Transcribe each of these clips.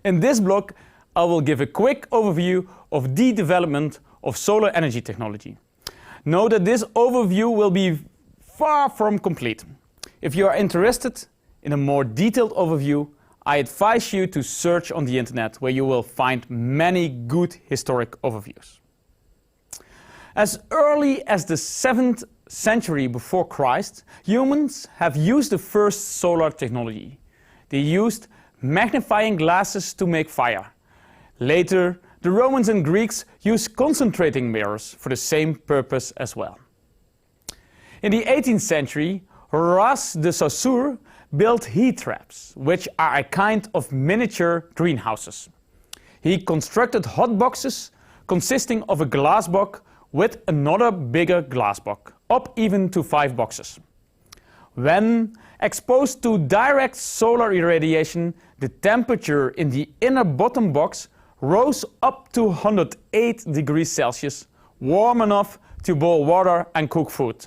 In this blog, I will give a quick overview of the development of solar energy technology. Note that this overview will be far from complete. If you are interested in a more detailed overview, I advise you to search on the internet, where you will find many good historic overviews. As early as the 7th century before Christ, humans have used the first solar technology. They used magnifying glasses to make fire. Later, the Romans and Greeks used concentrating mirrors for the same purpose as well. In the 18th century, Horace de Saussure built heat traps, which are a kind of miniature greenhouses. He constructed hot boxes consisting of a glass box with another bigger glass box, up even to 5 boxes. When exposed to direct solar irradiation, the temperature in the inner bottom box rose up to 108 degrees Celsius, warm enough to boil water and cook food.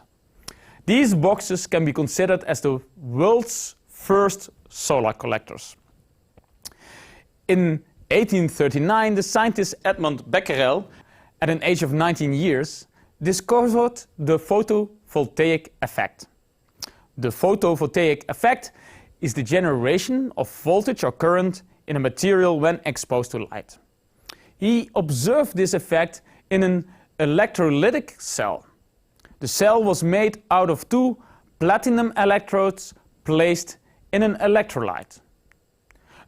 These boxes can be considered as the world's first solar collectors. In 1839, the scientist Edmond Becquerel, at an age of 19 years, discovered the photovoltaic effect. The photovoltaic effect is the generation of voltage or current in a material when exposed to light. He observed this effect in an electrolytic cell. The cell was made out of 2 platinum electrodes placed in an electrolyte.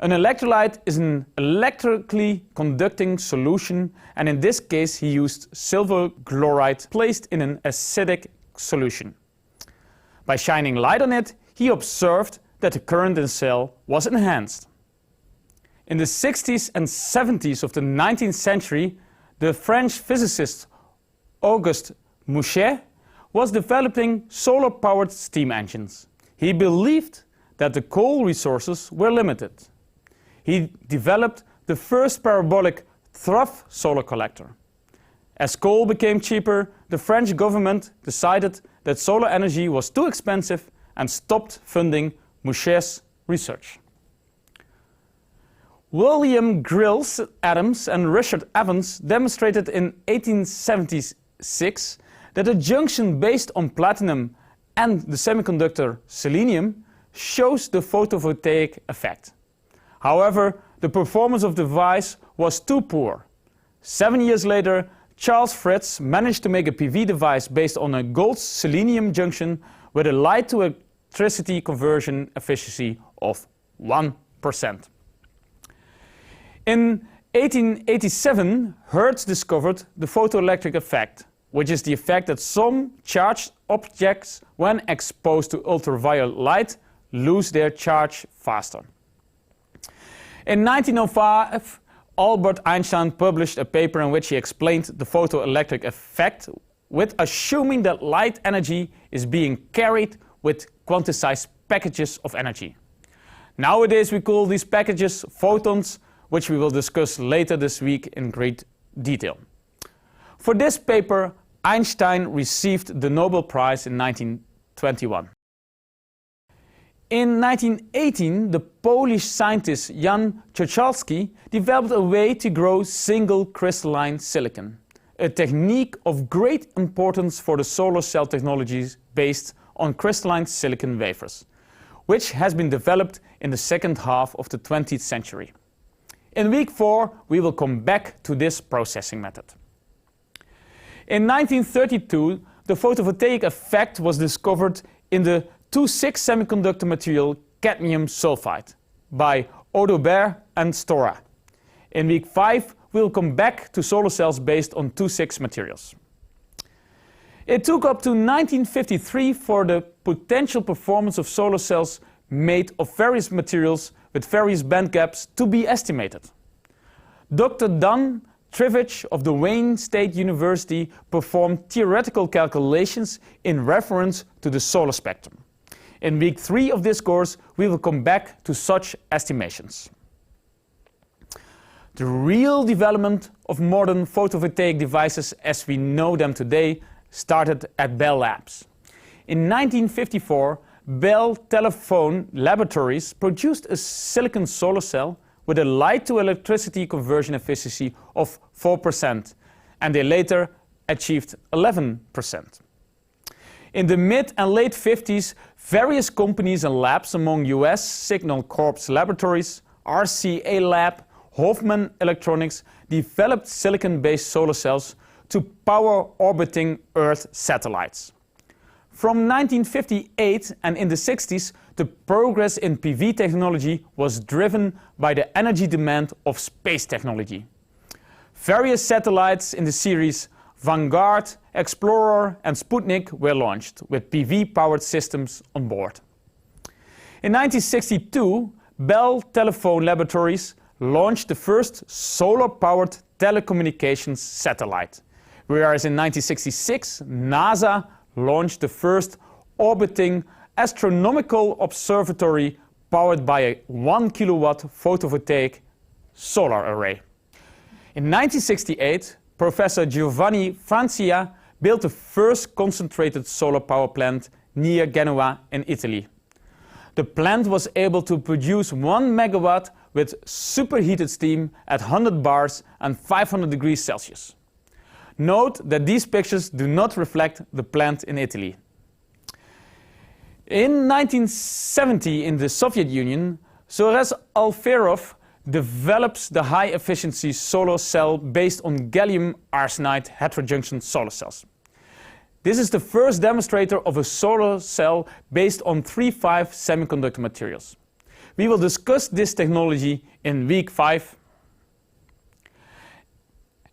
An electrolyte is an electrically conducting solution, and in this case he used silver chloride placed in an acidic solution. By shining light on it, he observed that the current in the cell was enhanced. In the 60s and 70s of the 19th century, the French physicist Auguste Mouchet was developing solar-powered steam engines. He believed that the coal resources were limited. He developed the first parabolic trough solar collector. As coal became cheaper, the French government decided that solar energy was too expensive and stopped funding Mouchet's research. William Grills Adams and Richard Evans demonstrated in 1876 that a junction based on platinum and the semiconductor selenium shows the photovoltaic effect. However, the performance of the device was too poor. 7 years later, Charles Fritz managed to make a PV device based on a gold-selenium junction with a light-to-electricity conversion efficiency of 1%. In 1887, Hertz discovered the photoelectric effect, which is the effect that some charged objects, when exposed to ultraviolet light, lose their charge faster. In 1905, Albert Einstein published a paper in which he explained the photoelectric effect with assuming that light energy is being carried with quantized packages of energy. Nowadays we call these packages photons, which we will discuss later this week in great detail. For this paper, Einstein received the Nobel Prize in 1921. In 1918, the Polish scientist Jan Czochalski developed a way to grow single crystalline silicon, a technique of great importance for the solar cell technologies based on crystalline silicon wafers, which has been developed in the second half of the 20th century. In week 4, we will come back to this processing method. In 1932, the photovoltaic effect was discovered in the 2,6 semiconductor material cadmium sulfide by Audobert and Stora. In week 5, we'll come back to solar cells based on 2,6 materials. It took up to 1953 for the potential performance of solar cells made of various materials with various band gaps to be estimated. Dr. Dan Trivich of the Wayne State University performed theoretical calculations in reference to the solar spectrum. In week 3 of this course, we will come back to such estimations. The real development of modern photovoltaic devices as we know them today started at Bell Labs. In 1954, Bell Telephone Laboratories produced a silicon solar cell with a light to electricity conversion efficiency of 4%, and they later achieved 11%. In the mid and late 50s, various companies and labs among US Signal Corps Laboratories, RCA Lab, Hoffman Electronics developed silicon-based solar cells to power orbiting Earth satellites. From 1958 and in the 60s, the progress in PV technology was driven by the energy demand of space technology. Various satellites in the series Vanguard, Explorer and Sputnik were launched with PV-powered systems on board. In 1962, Bell Telephone Laboratories launched the first solar-powered telecommunications satellite, whereas in 1966, NASA launched the first orbiting astronomical observatory powered by a 1 kilowatt photovoltaic solar array. In 1968, Professor Giovanni Francia built the first concentrated solar power plant near Genoa in Italy. The plant was able to produce 1 megawatt with superheated steam at 100 bars and 500 degrees Celsius. Note that these pictures do not reflect the plant in Italy. In 1970, in the Soviet Union, Zores Alferov develops the high-efficiency solar cell based on gallium arsenide heterojunction solar cells. This is the first demonstrator of a solar cell based on 3,5 semiconductor materials. We will discuss this technology in week 5.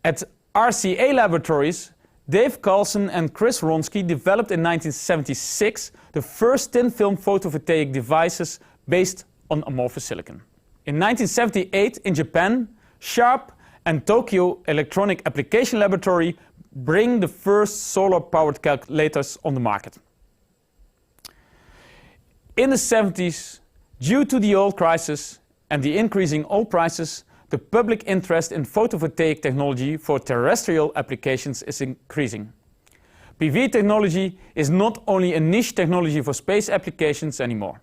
At RCA Laboratories, Dave Carlson and Chris Wronski developed in 1976 the first thin-film photovoltaic devices based on amorphous silicon. In 1978, in Japan, Sharp and Tokyo Electronic Application Laboratory bring the first solar-powered calculators on the market. In the 70s, due to the oil crisis and the increasing oil prices, the public interest in photovoltaic technology for terrestrial applications is increasing. PV technology is not only a niche technology for space applications anymore.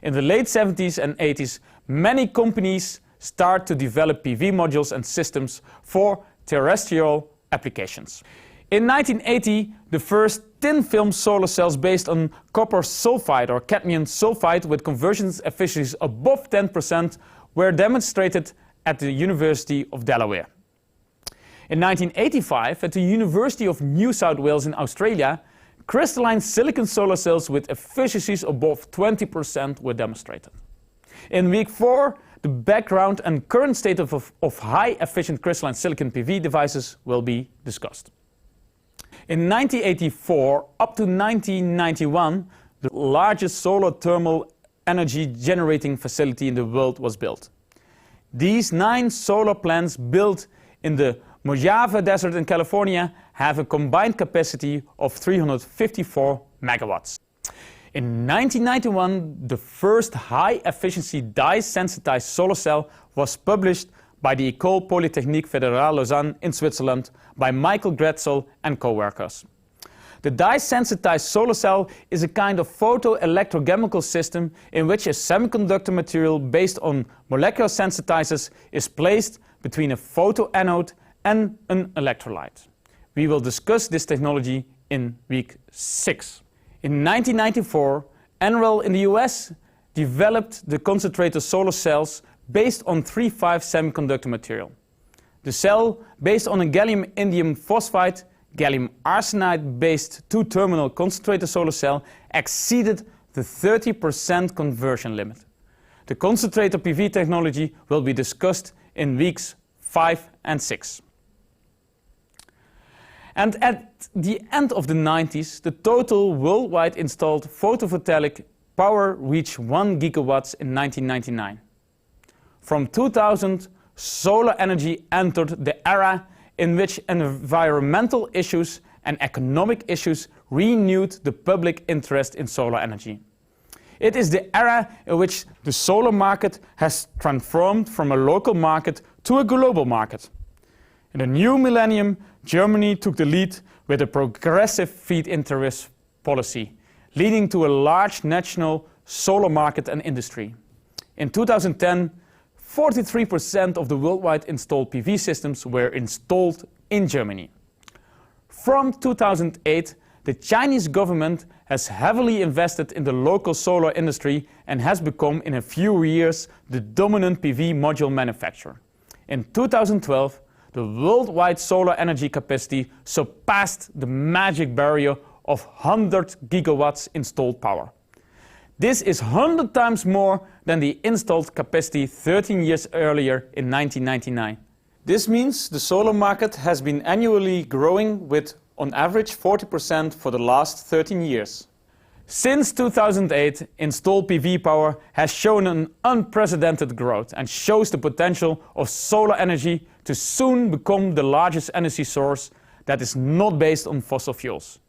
In the late 70s and 80s, many companies start to develop PV modules and systems for terrestrial applications. In 1980, the first thin-film solar cells based on copper sulfide or cadmium sulfide with conversion efficiencies above 10% were demonstrated at the University of Delaware. In 1985, at the University of New South Wales in Australia, crystalline silicon solar cells with efficiencies above 20% were demonstrated. In week 4, the background and current state of high-efficient crystalline silicon PV devices will be discussed. In 1984 up to 1991, the largest solar thermal energy generating facility in the world was built. These 9 solar plants built in the Mojave Desert in California have a combined capacity of 354 megawatts. In 1991, the first high-efficiency dye-sensitized solar cell was published by the École Polytechnique Fédérale Lausanne in Switzerland by Michael Gretzel and co-workers. The dye-sensitized solar cell is a kind of photoelectrochemical system in which a semiconductor material based on molecular sensitizers is placed between a photoanode and an electrolyte. We will discuss this technology in week 6. In 1994, NREL in the US developed the concentrator solar cells based on 3,5 semiconductor material. The cell, based on a gallium indium phosphide, gallium arsenide based 2-terminal concentrator solar cell, exceeded the 30% conversion limit. The concentrator PV technology will be discussed in weeks 5 and 6. And at the end of the 90s, the total worldwide installed photovoltaic power reached 1 gigawatts in 1999. From 2000, solar energy entered the era in which environmental issues and economic issues renewed the public interest in solar energy. It is the era in which the solar market has transformed from a local market to a global market. In the new millennium, Germany took the lead with a progressive feed-in tariff policy, leading to a large national solar market and industry. In 2010, 43% of the worldwide installed PV systems were installed in Germany. From 2008, the Chinese government has heavily invested in the local solar industry and has become in a few years the dominant PV module manufacturer. In 2012, the worldwide solar energy capacity surpassed the magic barrier of 100 gigawatts installed power. This is 100 times more than the installed capacity 13 years earlier in 1999. This means the solar market has been annually growing with on average 40% for the last 13 years. Since 2008, installed PV power has shown an unprecedented growth and shows the potential of solar energy to soon become the largest energy source that is not based on fossil fuels.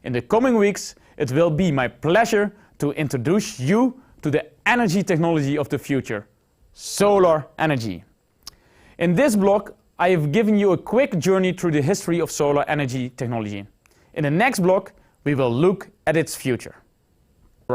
In the coming weeks, it will be my pleasure to introduce you to the energy technology of the future, solar energy. In this blog, I have given you a quick journey through the history of solar energy technology. In the next blog, we will look at its future.